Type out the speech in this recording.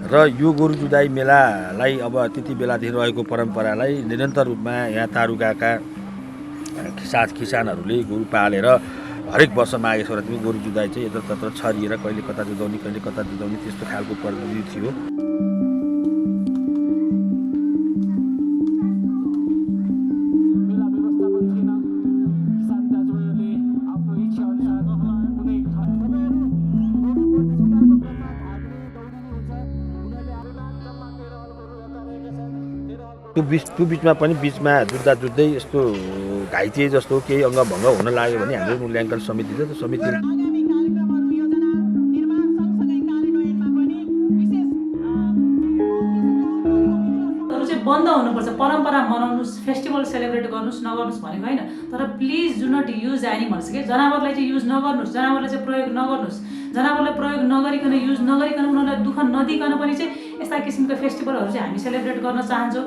र यो गोरु जुधाइ मेलालाई अब त्यति बेलादेखि रहेको परम्परालाई निरन्तर रूपमा यहाँ तारुकाका किसानहरूले गोरु पालेर हरेक वर्ष माघे सङ्क्रान्तिमा गोरु जुधाइ चाहिँ यत्रतत्र छरिएर कहिले कता जुधाउने कहिले कता जुधाउने त्यस्तो खालको प्रविधि थियो। त्यो बिचमा पनि जुत्दै यस्तो घाइते जस्तो केही अङ्गभङ्ग हुन लाग्यो भने हाम्रो मूल्याङ्कन समिति छ, त्यो समिति बन्द हुनुपर्छ। परम्परा मनाउनुस्, फेस्टिभल सेलिब्रेट गर्नुस्, नगर्नुस् भनेको होइन, तर please do not use animals के जनावरलाई चाहिँ युज नगर्नुस्, जनावरलाई चाहिँ प्रयोग नगर्नुस्। जनावरलाई प्रयोग नगरिकन युज नगरिकन उनीहरूलाई दुःख नदिकन पनि चाहिँ यस्ता किसिमका फेस्टिभलहरू चाहिँ हामी सेलिब्रेट गर्न चाहन्छौँ।